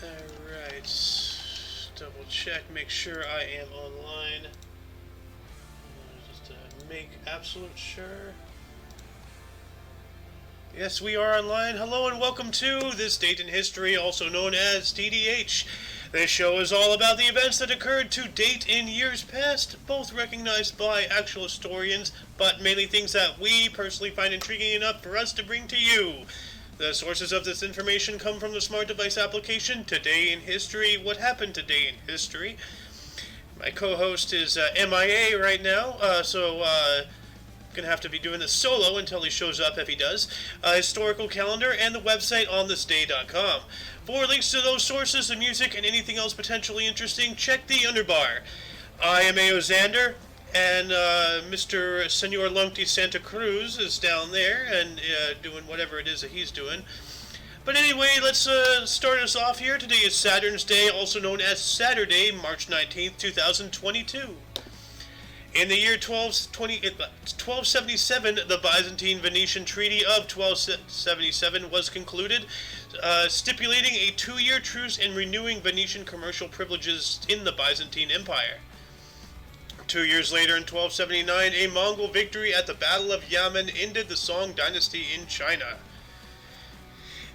Alright, double check, make sure I am online. Just to make absolute sure. Yes, we are online. Hello and welcome to This Date in History, also known as TDH. This show is all about the events that occurred to date in years past, both recognized by actual historians, but mainly things that we personally find intriguing enough for us to bring to you. The sources of this information come from the smart device application Today in History. What happened today in history? My co-host is MIA right now, so gonna have to be doing this solo until he shows up if he does. Historical calendar and the website onthisday.com. For links to those sources, the music, and anything else potentially interesting, check the underbar. I am A.O. Xander, and Mr. Senor Lumpty Santa Cruz is down there and doing whatever it is that he's doing. But anyway, let's start us off here. Today is Saturn's Day, also known as Saturday, March 19th, 2022. In the year 1277, the Byzantine-Venetian Treaty of 1277 was concluded, stipulating a 2-year truce and renewing Venetian commercial privileges in the Byzantine Empire. 2 years later, in 1279, a Mongol victory at the Battle of Yamen ended the Song dynasty in China.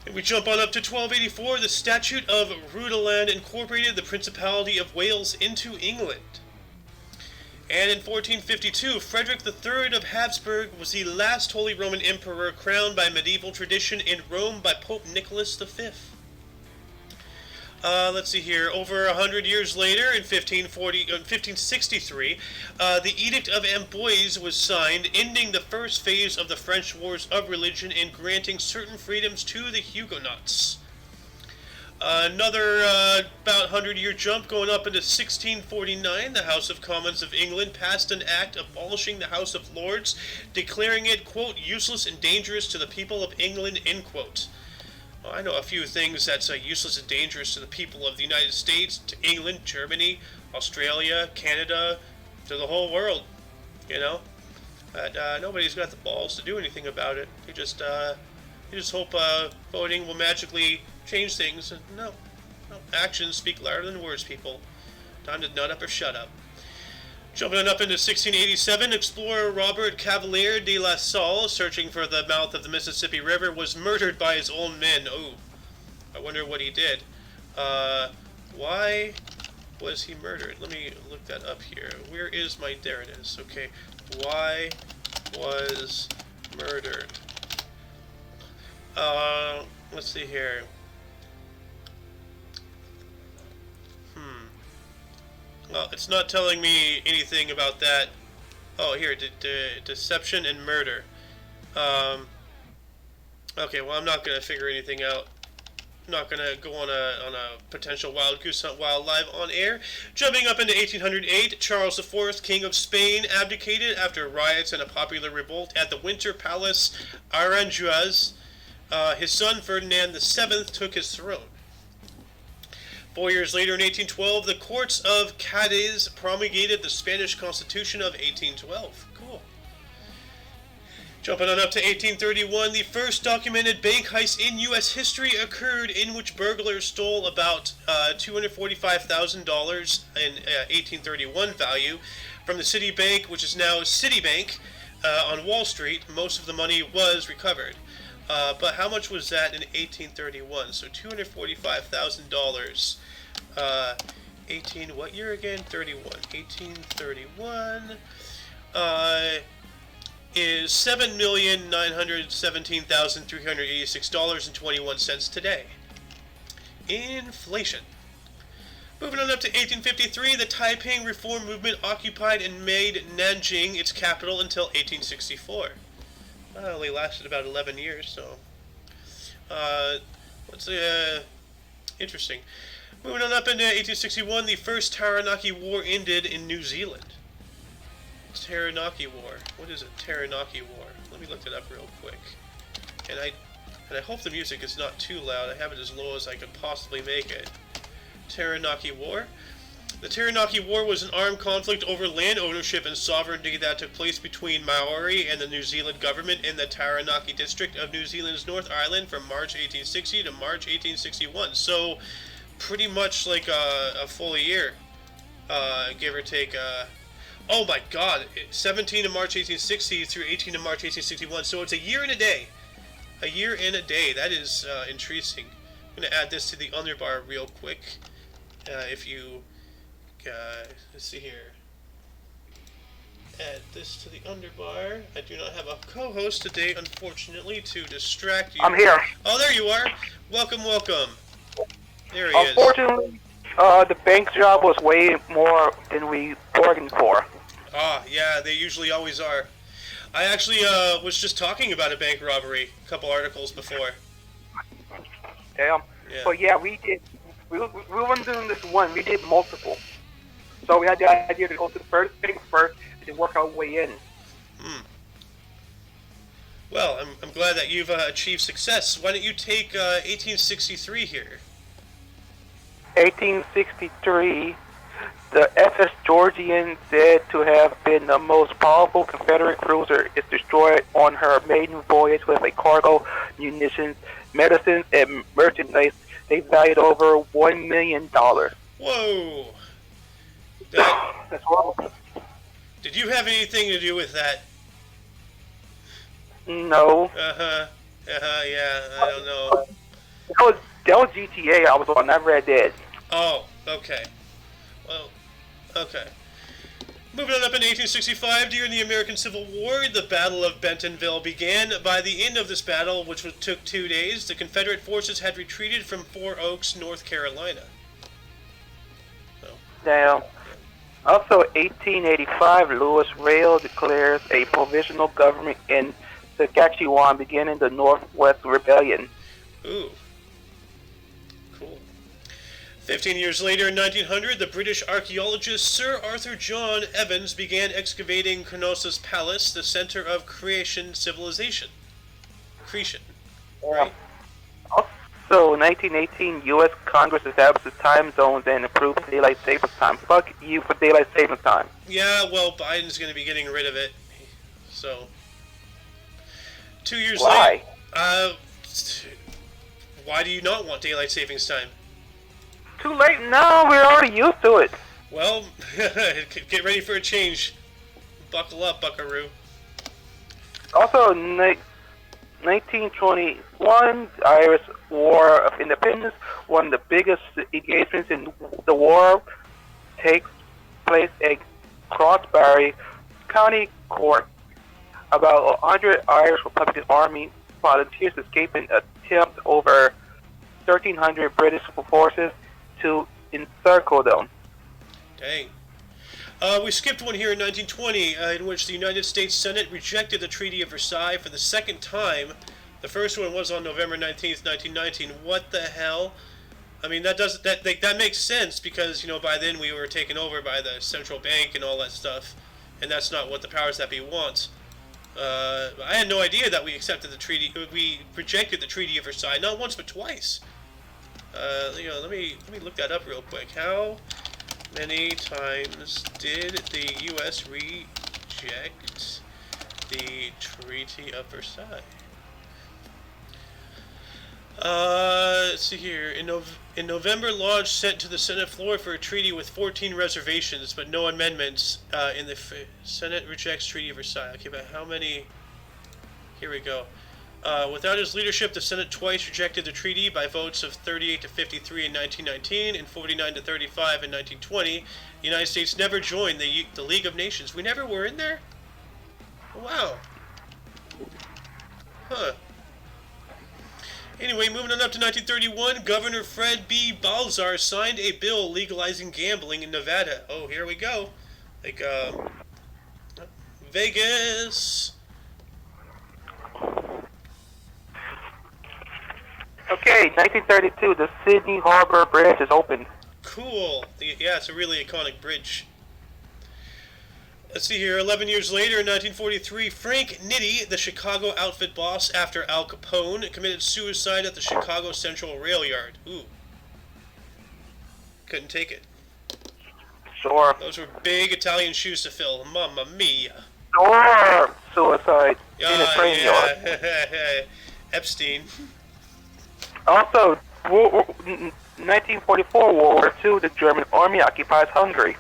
And we jump on up to 1284, the Statute of Rhuddlan incorporated the Principality of Wales into England. And in 1452, Frederick III of Habsburg was the last Holy Roman Emperor crowned by medieval tradition in Rome by Pope Nicholas V. Let's see here. Over 100 years later, in 1563, the Edict of Amboise was signed, ending the first phase of the French Wars of Religion and granting certain freedoms to the Huguenots. Another about 100-year jump going up into 1649, the House of Commons of England passed an act abolishing the House of Lords, declaring it, quote, useless and dangerous to the people of England, end quote. Well, I know a few things that's useless and dangerous to the people of the United States, to England, Germany, Australia, Canada, to the whole world, you know. But nobody's got the balls to do anything about it. You just hope voting will magically change things. No. Actions speak louder than words, people. Time to nut up or shut up. Jumping up into 1687, explorer Robert Cavalier de la Salle, searching for the mouth of the Mississippi River, was murdered by his own men. Oh, I wonder what he did. Why was he murdered? Let me look that up here. Where is my... There it is. Okay. Why was murdered? Let's see here. Well, it's not telling me anything about that. Oh, here, deception and murder. Okay, well, I'm not going to figure anything out. I'm not going to go on a potential wild goose hunt while live on air. Jumping up into 1808, Charles IV, King of Spain, abdicated after riots and a popular revolt at the Winter Palace Aranjuez. His son, Ferdinand VII, took his throne. 4 years later, in 1812, the courts of Cadiz promulgated the Spanish Constitution of 1812. Cool. Jumping on up to 1831, the first documented bank heist in U.S. history occurred, in which burglars stole about $245,000 in 1831 value from the Citibank, which is now Citibank, on Wall Street. Most of the money was recovered. But how much was that in 1831? So $245,000. What year again? 31. 1831 is $7,917,386.21 today. Inflation. Moving on up to 1853, the Taiping Reform Movement occupied and made Nanjing its capital until 1864. Well, it only lasted about 11 years, so interesting. Moving on up into 1861, the first Taranaki War ended in New Zealand. Taranaki War. What is a Taranaki War? Let me look it up real quick. And I hope the music is not too loud. I have it as low as I could possibly make it. Taranaki War. The Taranaki War was an armed conflict over land ownership and sovereignty that took place between Maori and the New Zealand government in the Taranaki district of New Zealand's North Island from March 1860 to March 1861. So, pretty much like a full year, give or take. Oh my God, 17 of March 1860 through 18 of March 1861. So it's a year and a day. A year and a day. That is intriguing. I'm going to add this to the underbar real quick. If you, let's see here. Add this to the underbar. I do not have a co-host today, unfortunately, to distract you. I'm here. Oh, there you are. Welcome, welcome. There he is. Unfortunately, the bank job was way more than we bargained for. Ah, yeah, they usually always are. I actually was just talking about a bank robbery a couple articles before. Damn. Yeah. But yeah, we did. We weren't doing this one. We did multiple. So we had the idea to go to the first bank first and work our way in. Well, I'm glad that you've achieved success. Why don't you take 1863 here? 1863, the SS Georgian, said to have been the most powerful Confederate cruiser, is destroyed on her maiden voyage with a cargo, munitions, medicines, and merchandise they valued over $1 million. Whoa! That's horrible. Did you have anything to do with that? No. Yeah, I don't know. That was GTA I was on, not Red Dead. Oh, okay. Well, okay. Moving on up in 1865, during the American Civil War, the Battle of Bentonville began. By the end of this battle, which took 2 days, the Confederate forces had retreated from Four Oaks, North Carolina. So, Now, also 1885, Louis Rail declares a provisional government in Saskatchewan, beginning the Northwest Rebellion. ooh. Cool. 15 years later, in 1900, the British archaeologist Sir Arthur John Evans began excavating Croesus Palace, the center of Cretan civilization. Cretan, right? Also, 1918, U.S. Congress establishes time zones and improves daylight savings time. Fuck you for daylight savings time. Yeah, well, Biden's going to be getting rid of it. So, 2 years Why? later, why do you not want daylight savings time? Too late now. We're already used to it. Well, get ready for a change. Buckle up, buckaroo. Also, 1921, the Irish War of Independence, one of the biggest engagements in the war, takes place at Crossbarry County Court. About 100 Irish Republican Army volunteers escaped an attempt over 1,300 British forces to encircle them. Dang. We skipped one here in 1920, in which the United States Senate rejected the Treaty of Versailles for the second time. The first one was on November 19th, 1919. What the hell? I mean, that makes sense because, by then we were taken over by the central bank and all that stuff, and that's not what the powers that be want. I had no idea that we accepted the treaty. We rejected the Treaty of Versailles not once but twice. Let me look that up real quick. How many times did the U.S. reject the Treaty of Versailles? Let's see here. In November, Lodge sent to the Senate floor for a treaty with 14 reservations, but no amendments. In the Senate rejects Treaty of Versailles. Okay, but how many? Here we go. Without his leadership, the Senate twice rejected the treaty by votes of 38 to 53 in 1919 and 49 to 35 in 1920. The United States never joined the League of Nations. We never were in there? Wow. Huh. Anyway, moving on up to 1931, Governor Fred B. Balzar signed a bill legalizing gambling in Nevada. Oh, here we go. Like, Vegas. Okay, 1932, the Sydney Harbor Bridge is opened. Cool. Yeah, it's a really iconic bridge. Let's see here. 11 years later, in 1943, Frank Nitti, the Chicago outfit boss after Al Capone, committed suicide at the Chicago Central Rail Yard. Ooh. Couldn't take it. Sure. Those were big Italian shoes to fill. Mamma mia. Sure. Suicide in a train yard. Epstein. Also, 1944, World War II, the German army occupies Hungary.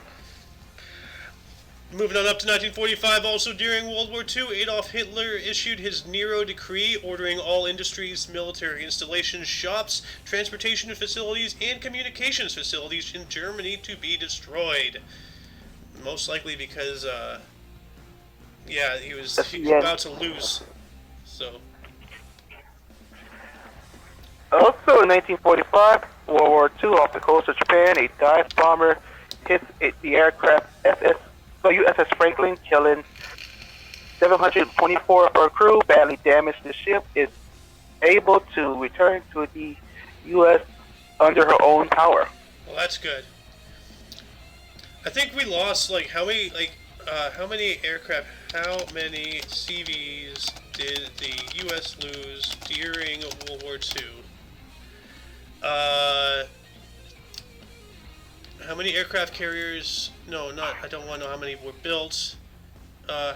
Moving on up to 1945, also during World War II, Adolf Hitler issued his Nero Decree ordering all industries, military installations, shops, transportation facilities, and communications facilities in Germany to be destroyed. Most likely because, he was about to lose. So. Also in 1945, World War II, off the coast of Japan, a dive bomber hits the aircraft USS Franklin, killing 724 of her crew, badly damaged the ship, is able to return to the U.S. under her own power. Well, that's good. I think we lost, how many aircraft, how many CVs did the U.S. lose during World War II? How many aircraft carriers? No, not. I don't want to know how many were built. How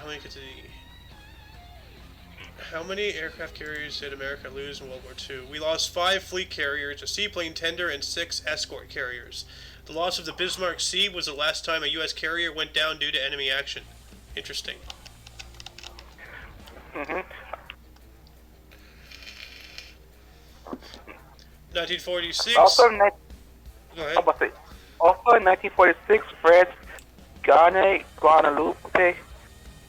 many aircraft carriers did America lose in World War II? We lost 5 fleet carriers, a seaplane tender, and 6 escort carriers. The loss of the Bismarck Sea was the last time a U.S. carrier went down due to enemy action. Interesting. 1946. Also, Go ahead. Also in 1946, France, Guadeloupe,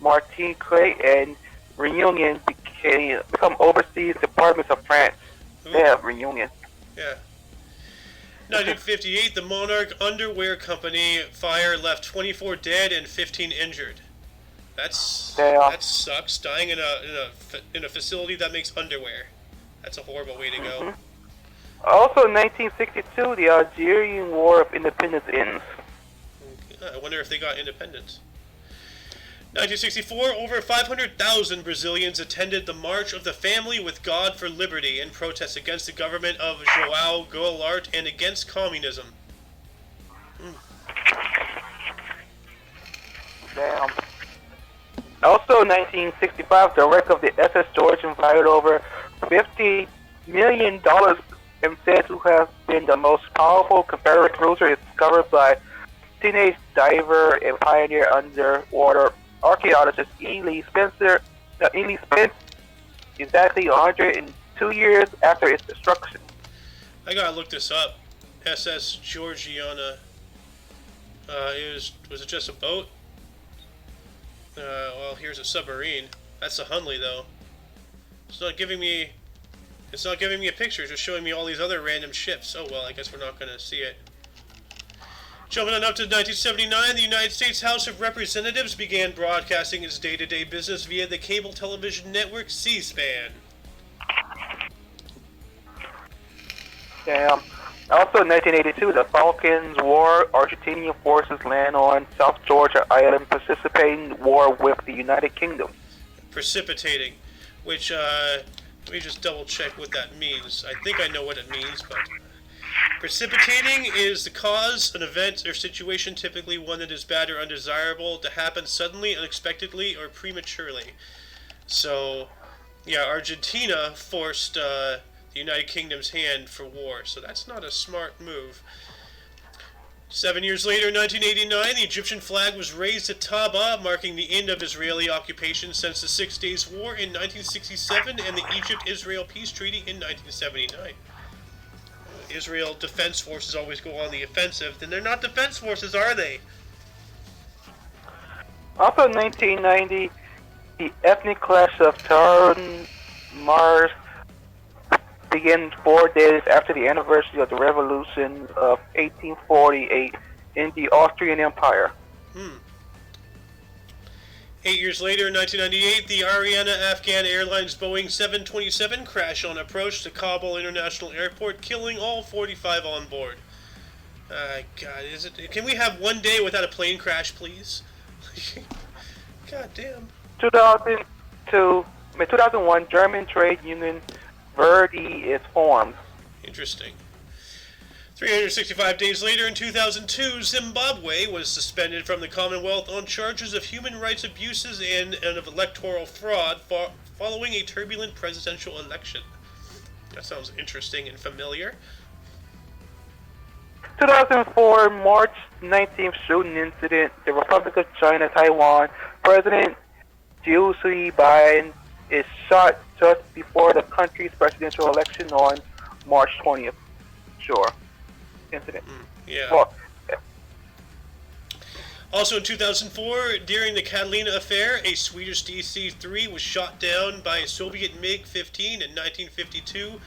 Martinique, and Reunion become overseas departments of France. They have Reunion. Yeah. 1958, the Monarch Underwear Company fire left 24 dead and 15 injured. That sucks. Dying in a facility that makes underwear. That's a horrible way to go. Also in 1962, the Algerian War of Independence ends. I wonder if they got independence. 1964, over 500,000 Brazilians attended the March of the Family with God for Liberty in protest against the government of João Goulart and against communism. Damn. Also in 1965, the wreck of the SS Georgian valued over $50 million and said to have been the most powerful Confederate cruiser is discovered by teenage diver and pioneer underwater archaeologist E. Lee Spence exactly 102 years after its destruction. I gotta look this up. SS Georgiana. Was it just a boat? Well, here's a submarine. That's a Hunley, though. It's not giving me a picture. It's just showing me all these other random ships. Oh well, I guess we're not gonna see it. Jumping on up to 1979, the United States House of Representatives began broadcasting its day-to-day business via the cable television network C-SPAN. Damn. Also in 1982, the Falklands War, Argentinian forces land on South Georgia Island, participating in war with the United Kingdom. Precipitating, which, let me just double check what that means. I think I know what it means, but precipitating is the cause, an event or situation, typically one that is bad or undesirable, to happen suddenly, unexpectedly, or prematurely. So, yeah, Argentina forced the United Kingdom's hand for war, so that's not a smart move. 7 years later, in 1989, the Egyptian flag was raised at Taba, marking the end of Israeli occupation since the 6 Days War in 1967 and the Egypt-Israel Peace Treaty in 1979. Israel defense forces always go on the offensive, then they're not defense forces, are they? Also in 1990, the ethnic clash of Taranaki War began 4 days after the anniversary of the revolution of 1848 in the Austrian Empire. 8 years later, in 1998, the Ariana Afghan Airlines Boeing 727 crashed on approach to Kabul International Airport, killing all 45 on board. God, can we have one day without a plane crash, please? God damn. 2001, German trade union Verdi is formed. Interesting. 365 days later, in 2002, Zimbabwe was suspended from the Commonwealth on charges of human rights abuses and of electoral fraud following a turbulent presidential election. That sounds interesting and familiar. 2004 March 19th shooting incident. The Republic of China, Taiwan. President Xi Biden is shot just before the country's presidential election on March 20th. Sure. Incident. Yeah. Well, Also in 2004, during the Catalina affair, a Swedish DC-3 was shot down by a Soviet MiG-15 in 1952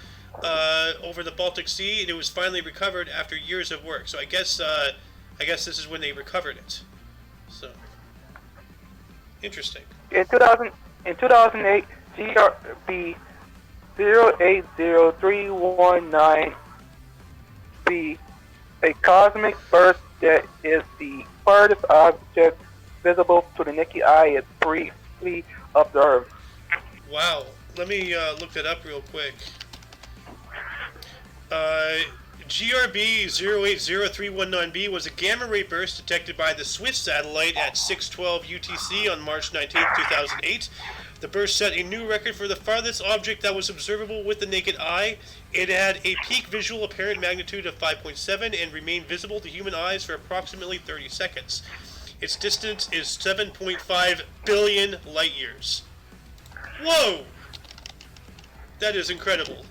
over the Baltic Sea, and it was finally recovered after years of work. So I guess this is when they recovered it. So interesting. In 2008, GRB 080319b, a cosmic burst that is the farthest object visible to the naked eye is briefly observed. Wow. Let me look that up real quick. GRB 080319b was a gamma ray burst detected by the Swiss satellite at 6:12 UTC on March 19, 2008. The burst set a new record for the farthest object that was observable with the naked eye. It had a peak visual apparent magnitude of 5.7 and remained visible to human eyes for approximately 30 seconds. Its distance is 7.5 billion light years. Whoa! That is incredible.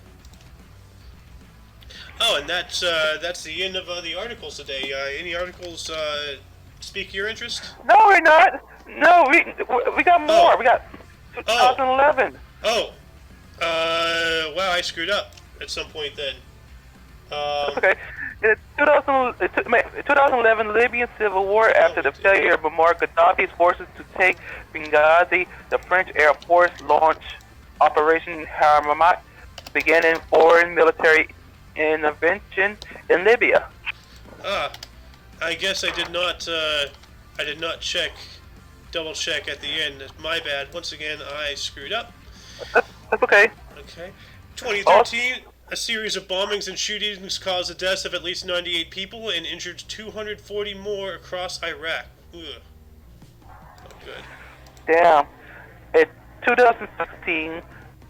Oh, and that's the end of the articles today. Any articles speak your interest? No, we're not. No, we got more. Oh. We got 2011. Oh. Wow, I screwed up at some point then. Okay. In 2011 Libyan civil war, after the failure of Muammar Gaddafi's forces to take Benghazi, the French Air Force launched Operation Hammamet, beginning foreign military intervention in Libya. I guess I did not double check at the end. My bad. Once again, I screwed up. That's okay. Okay. 2013, a series of bombings and shootings caused the deaths of at least 98 people and injured 240 more across Iraq. Ugh. Not good. Damn. In 2016,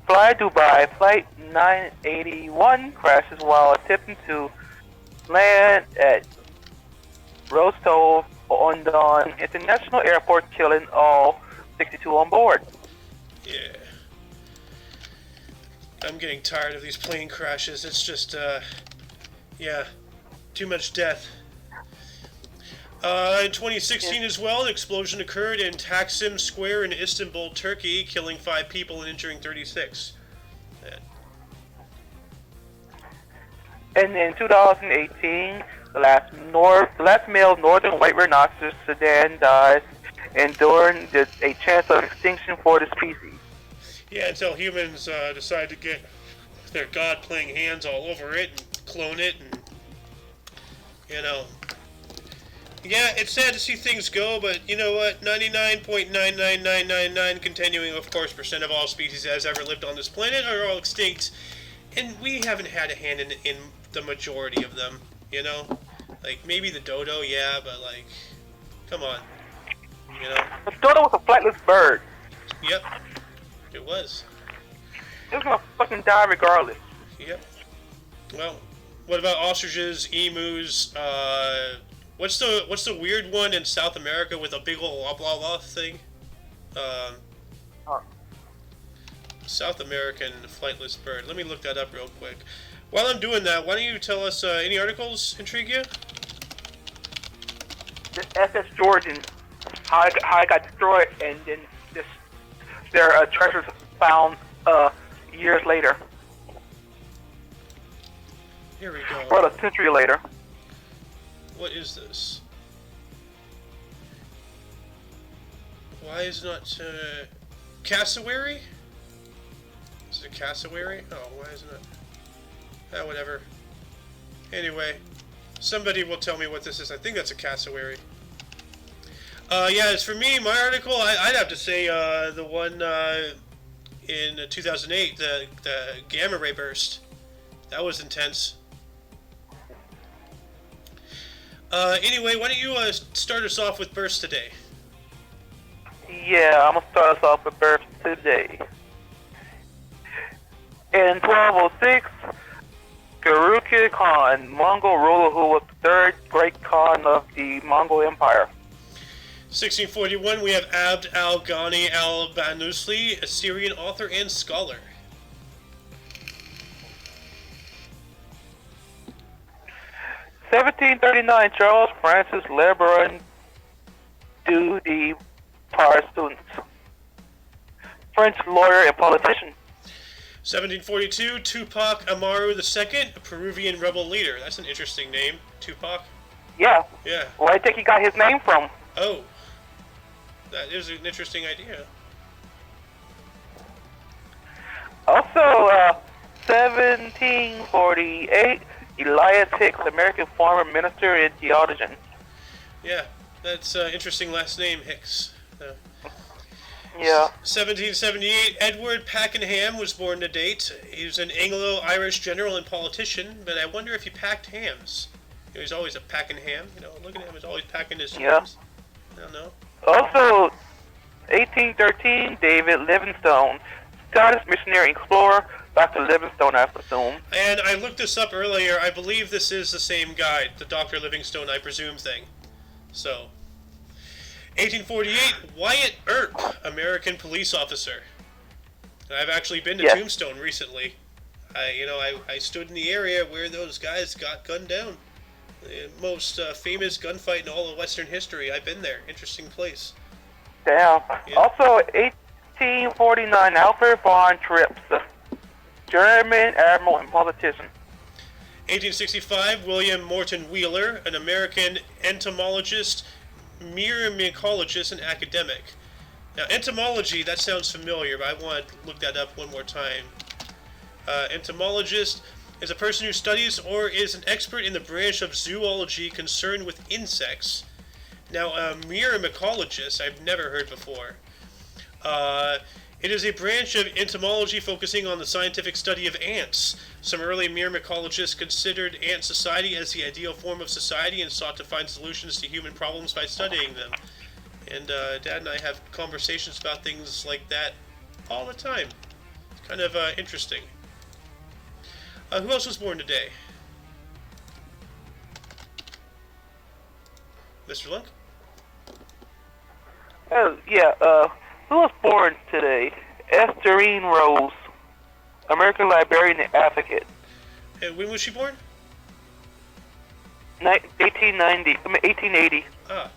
Fly Dubai Flight 981 crashes while attempting to land at Rostov-on-Don International Airport, killing all 62 on board. Yeah. I'm getting tired of these plane crashes. It's just, yeah, too much death. In 2016 as well, an explosion occurred in Taksim Square in Istanbul, Turkey, killing 5 people and injuring 36. And in 2018, the last male northern white rhinoceros sedan dies, enduring a chance of extinction for the species. Yeah, until humans decide to get their god-playing hands all over it and clone it, and, you know. Yeah, it's sad to see things go, but you know what? 99.99999 continuing, of course, % of all species that has ever lived on this planet are all extinct, and we haven't had a hand in the majority of them, you know? Like, maybe the dodo, yeah, but, like, come on, you know? The dodo was a flightless bird. Yep, it was. It was gonna fucking die regardless. Yep. Well, what about ostriches, emus, what's the weird one in South America with a big old blah blah blah thing? South American flightless bird. Let me look that up real quick. While I'm doing that, why don't you tell us any articles intrigue you? The SS Georgian, how it got destroyed, and then their treasures found years later. Here we go. Or a century later. What is this? Why is it not cassowary? Is it a cassowary? Oh, why isn't it? Whatever. Anyway, somebody will tell me what this is. I think that's a cassowary. Yeah, as for me, my article, I'd have to say the one in 2008, the gamma ray burst. That was intense. Anyway, why don't you start us off with burst today? Yeah, I'm gonna start us off with burst today. In 1206, Gurukid Khan, Mongol ruler who was the third great Khan of the Mongol Empire. 1641, we have Abd al-Ghani al-Banusli, Assyrian author and scholar. 1739, Charles Francis Lebrun du Parstons, French lawyer and politician. 1742, Tupac Amaru II, a Peruvian rebel leader. That's an interesting name, Tupac. Yeah. Yeah. Where I think he got his name from. Oh. That is an interesting idea. Also, 1748, Elias Hicks, American farmer, minister, and theologian. Yeah, that's an interesting last name, Hicks. Yeah. 1778, Edward Pakenham was born to date. He was an Anglo-Irish general and politician, but I wonder if he packed hams. You know, he's always a packing ham. You know, look at him, he's always packing his hams. I don't know. Also, 1813, David Livingstone, Scottish missionary explorer, Dr. Livingstone, I presume. And I looked this up earlier. I believe this is the same guy, the Dr. Livingstone, I presume thing. So, 1848, Wyatt Earp, American police officer. I've actually been to Tombstone recently. I stood in the area where those guys got gunned down. The most famous gunfight in all of Western history. I've been there. Interesting place. Damn. Yeah. Also, 1849, Alfred von Trips, German admiral and politician. 1865, William Morton Wheeler, an American entomologist, myrmecologist, and academic. Now, entomology, that sounds familiar, but I want to look that up one more time. Entomologist is a person who studies or is an expert in the branch of zoology concerned with insects. Now, myrmecologist, I've never heard before. It is a branch of entomology focusing on the scientific study of ants. Some early myrmecologists considered ant society as the ideal form of society and sought to find solutions to human problems by studying them. And Dad and I have conversations about things like that all the time. It's kind of interesting. Who else was born today? Mr. Lunk? Oh, yeah, who was born today? Estherine Rose, American librarian and advocate. And when was she born? 1880. Ah.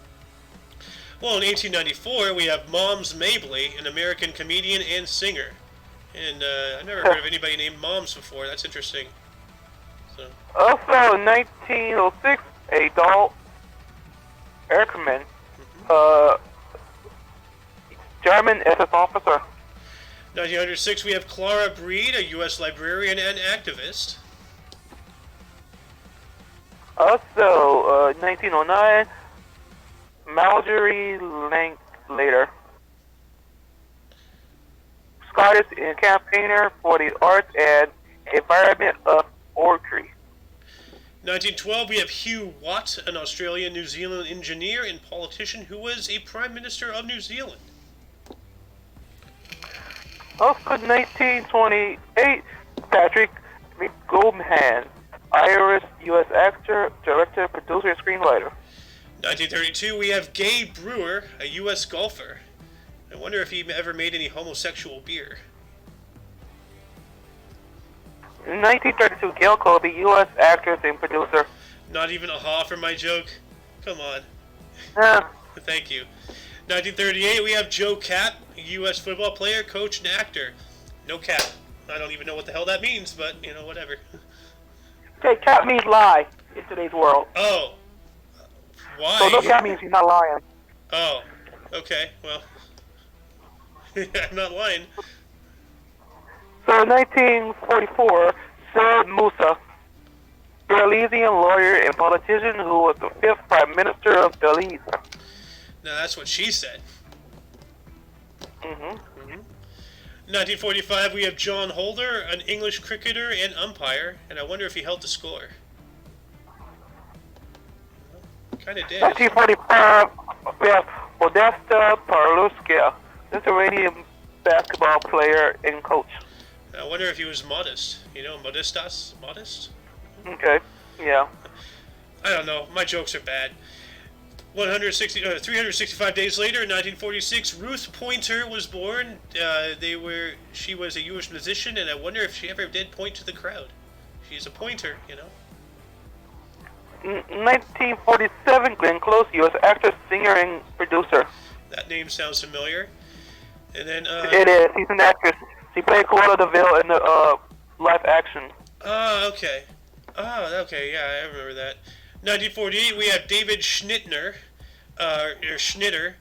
Well, in 1894, we have Moms Mabley, an American comedian and singer. And I've never heard of anybody named Moms before. That's interesting. So. Also, 1906, Adolf Erckmann, German SS officer. 1906, we have Clara Breed, a U.S. librarian and activist. Also, 1909, Marjorie Linklater, Scottish campaigner for the arts and environment of orchard. 1912, we have Hugh Watt, an Australian New Zealand engineer and politician who was a Prime Minister of New Zealand. Also, 1928, Patrick McGowan, Irish U.S. actor, director, producer, and screenwriter. 1932, we have Gay Brewer, a U.S. golfer. I wonder if he ever made any homosexual beer. In 1932, Gail Colby, U.S. actress and producer. Not even a ha for my joke? Come on. Thank you. 1938, we have Joe Kapp, a U.S. football player, coach, and actor. No cap. I don't even know what the hell that means, but, you know, whatever. Okay, cap means lie in today's world. Oh. Why? So no cap means he's not lying. Oh. Okay, well. I'm not lying. So in 1944, Saud Musa, Belizean lawyer and politician who was the fifth Prime Minister of Belize. Now that's what she said. 1945, we have John Holder, an English cricketer and umpire, and I wonder if he held the score. Kind of did. 1945, we have Modesta Parluska, Lithuanian basketball player and coach. I wonder if he was modest. You know, modestas? Modest? Okay. Yeah. I don't know. My jokes are bad. 365 days later, in 1946, Ruth Pointer was born. She was a Jewish musician, and I wonder if she ever did point to the crowd. She's a pointer, you know. 1947, Glenn Close, U.S. actor, singer, and producer. That name sounds familiar. And then It is. She's an actress. She played Cruella de Vil in the live action. Okay. Okay, yeah, I remember that. 1948, we have David Schnittner, Schnitter,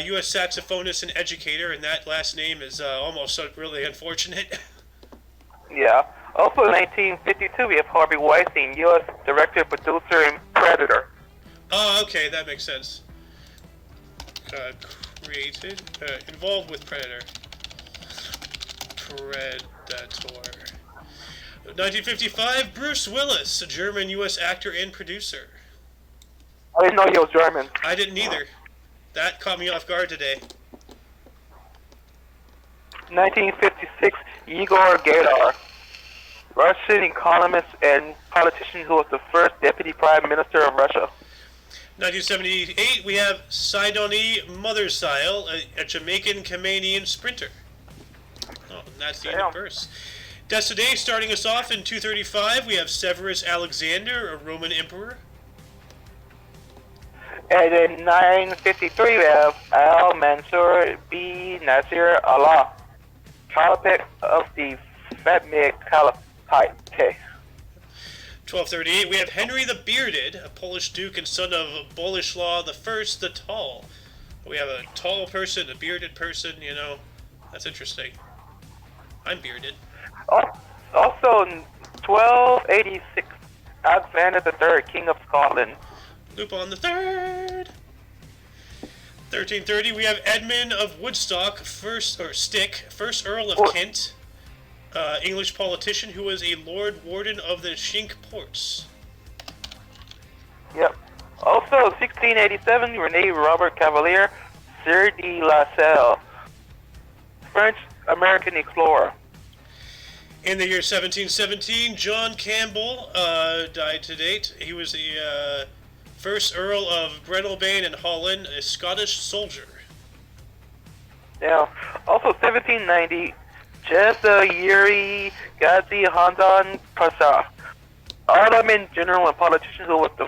U.S. saxophonist and educator, and that last name is almost really unfortunate. Yeah. Also in 1952, we have Harvey Weinstein, U.S. director, producer, and Predator. Oh, okay, that makes sense. Involved with Predator. Predator. 1955, Bruce Willis, a German U.S. actor and producer. I didn't know he was German. I didn't either. That caught me off guard today. 1956, Igor Gaidar, Russian economist and politician who was the first deputy prime minister of Russia. 1978, we have Sidonie Mothersile, a Jamaican Canadian sprinter. Oh, and that's the end of the verse. Today, starting us off in 235, we have Severus Alexander, a Roman emperor. And in 953, we have Al-Mansur B. Nasir Allah, Caliphate of the Fatimid Caliphate. 1238, we have Henry the Bearded, a Polish duke and son of Boleslaw I the Tall. We have a tall person, a bearded person, you know. That's interesting. I'm bearded. Also in 1286, Alexander III, King of Scotland. Lupin the Third. 1330, we have Edmund of Woodstock, first Earl of Kent, English politician who was a Lord Warden of the Cinque Ports. Yep. Also, 1687, Rene Robert Cavalier, Sieur de la Salle, French-American explorer. In the year 1717, John Campbell died to date. He was the first Earl of Breadalbane in Holland, a Scottish soldier. Yeah. Also, 1790, Jezza Yuri Ghazi Handan Pasha, Ottoman general and politician who was the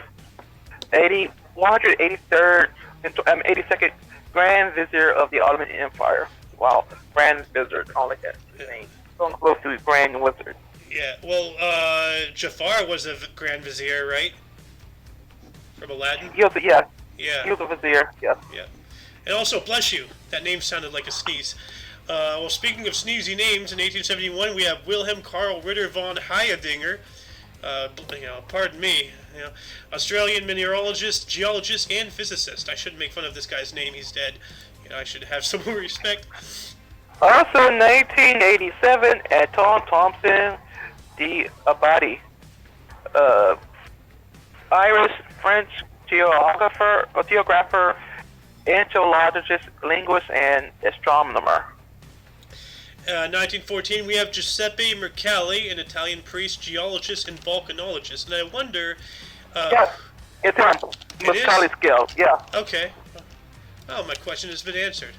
82nd Grand Vizier of the Ottoman Empire. Wow, Grand Vizier, only that name. So close to Grand Wizard. Yeah, well, Jafar was a Grand Vizier, right? From Aladdin? He was, yeah. Yeah. He was a Vizier, yes. Yeah. And also, bless you. That name sounded like a sneeze. Well, speaking of sneezy names, in 1871 we have Wilhelm Karl Ritter von Hayedinger. Pardon me. Australian mineralogist, geologist, and physicist. I shouldn't make fun of this guy's name. He's dead. I should have some more respect. Also in 1987, Anton Thompson de Abadi, Irish-French geographer, anthropologist, linguist, and astronomer. 1914, we have Giuseppe Mercalli, an Italian priest, geologist, and volcanologist. And I wonder... yes, it's him. Mercalli scale, yeah. Okay. Oh, my question has been answered.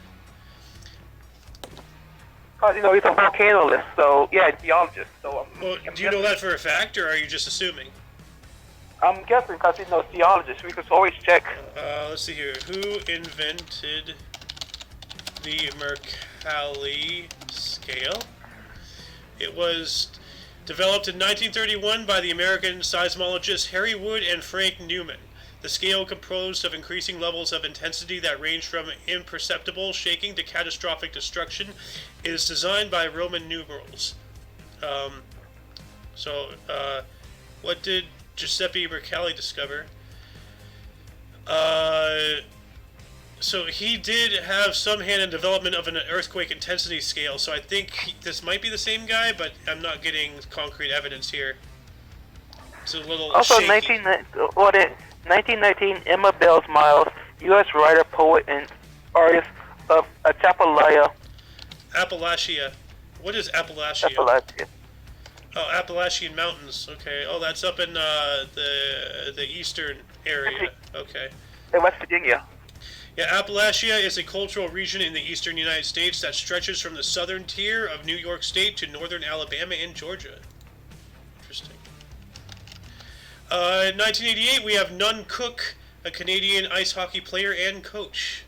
He's a volcanologist, so, yeah, geologist. So, well, do you know that for a fact, or are you just assuming? I'm guessing because he's no geologist. We could always check. Let's see here. Who invented the Mercalli scale? It was developed in 1931 by the American seismologists Harry Wood and Frank Newman. The scale composed of increasing levels of intensity that range from imperceptible shaking to catastrophic destruction is designed by Roman numerals. What did Giuseppe Mercalli discover? So he did have some hand in development of an earthquake intensity scale, so I think this might be the same guy, but I'm not getting concrete evidence here. It's a little also, shaky. 1919, Emma Bells Miles, U.S. writer, poet, and artist of Appalachia. Appalachia. What is Appalachia? Appalachia. Oh, Appalachian Mountains. Okay. Oh, that's up in the eastern area. Okay. In West Virginia. Yeah, Appalachia is a cultural region in the eastern United States that stretches from the southern tier of New York State to northern Alabama and Georgia. Interesting. In 1988, we have Nun Cook, a Canadian ice hockey player and coach.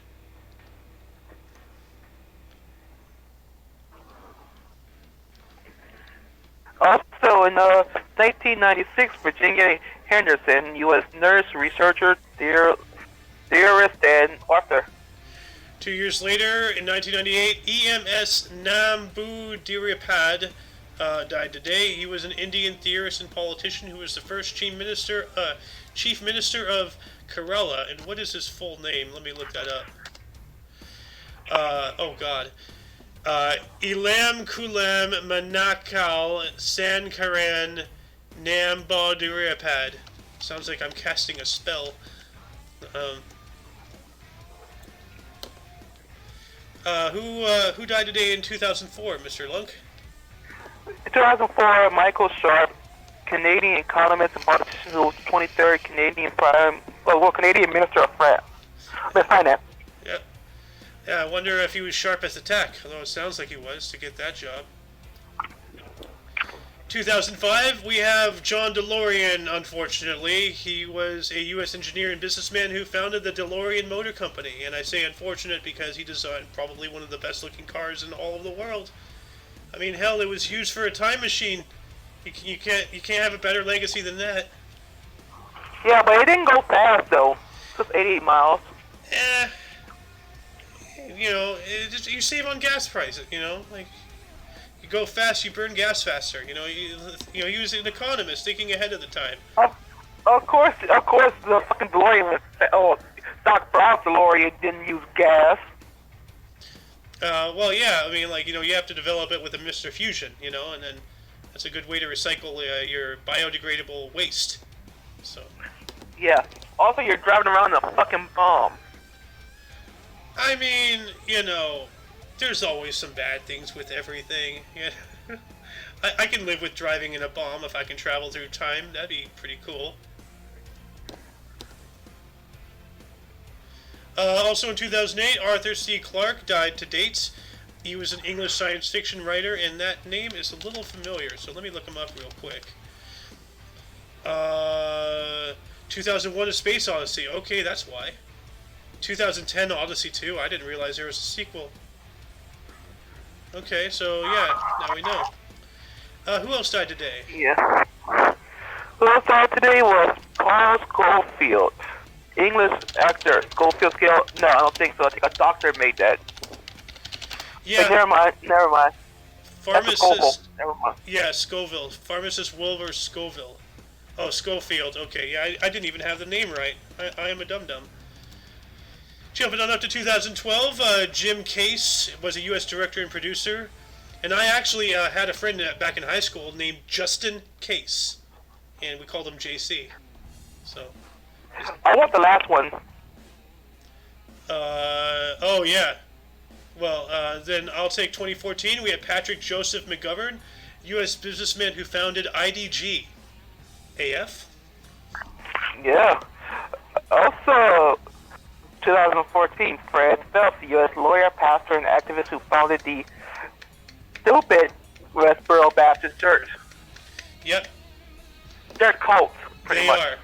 Also in 1996, Virginia Henderson, U.S. nurse, researcher, theorist, and author. 2 years later, in 1998, EMS Namboodiripad died today. He was an Indian theorist and politician who was the first chief minister of Kerala. And what is his full name? Let me look that up. Oh God. Elam Kulam Manakal Sankaran Namboodiripad. Sounds like I'm casting a spell. Who died today in 2004, Mr. Lunk? In 2004, Michael Sharp, Canadian economist and politician who was 23rd Canadian Minister of Finance. Yeah. Yeah, I wonder if he was sharp as a tack, although it sounds like he was to get that job. 2005, we have John Delorean, unfortunately. He was a U.S. engineer and businessman who founded the Delorean Motor Company. And I say unfortunate because he designed probably one of the best-looking cars in all of the world. I mean, hell, it was used for a time machine. You can't have a better legacy than that. Yeah, but it didn't go fast, though. Just 88 miles. You know, you save on gas prices, you know? Like, you go fast, you burn gas faster. You know, he was an economist thinking ahead of the time. Of course, the fucking DeLorean was... Doc Brown's DeLorean didn't use gas. Well, yeah, I mean, like, you know, you have to develop it with a Mr. Fusion, you know, and then that's a good way to recycle your biodegradable waste. So. Yeah. Also, you're driving around in a fucking bomb. I mean, you know, there's always some bad things with everything. Yeah. I can live with driving in a bomb if I can travel through time. That'd be pretty cool. Also in 2008, Arthur C. Clarke died to date. He was an English science fiction writer, and that name is a little familiar, so let me look him up real quick. 2001 A Space Odyssey. Okay, that's why. 2010 Odyssey 2. I didn't realize there was a sequel. Okay, so yeah, now we know. Who else died today? Yeah. Who else died today was Paul Schofield. English actor. Schofield scale? No, I don't think so. I think a doctor made that. Yeah. But never mind. Pharmacist. Never mind. Yeah, Scoville. Pharmacist Wilbur Scoville. Oh, Schofield. Okay, yeah, I didn't even have the name right. I am a dum-dum. Jumping on up to 2012, Jim Case was a U.S. director and producer. And I actually had a friend back in high school named Justin Case. And we called him JC. So. I want the last one. Oh, yeah. Well, then I'll take 2014. We had Patrick Joseph McGovern, U.S. businessman who founded IDG. AF? Yeah. Also, 2014, Fred Phelps, U.S. lawyer, pastor, and activist who founded the stupid Westboro Baptist Church. Yep. They're cults, pretty much. They are.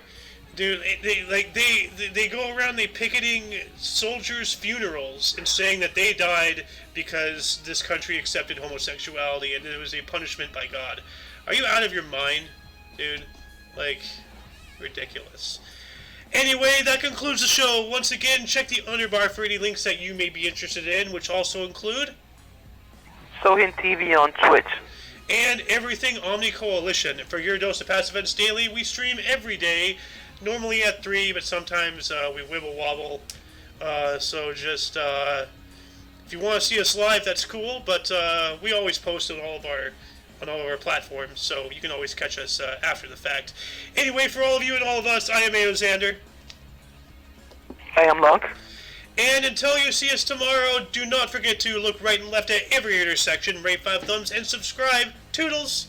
Dude, they go around, they picketing soldiers' funerals and saying that they died because this country accepted homosexuality and it was a punishment by God. Are you out of your mind, dude? Like, ridiculous. Anyway, that concludes the show. Once again, check the underbar for any links that you may be interested in, which also include Sohin TV on Twitch. And everything Omni Coalition. For your dose of Passive Events Daily, we stream every day. Normally at 3, but sometimes we wibble wobble. So just, if you want to see us live, that's cool. But we always post on all of our platforms, so you can always catch us after the fact. Anyway, for all of you and all of us, I am A.O. Xander. I am Lunk. And until you see us tomorrow, do not forget to look right and left at every intersection, rate 5 thumbs, and subscribe. Toodles!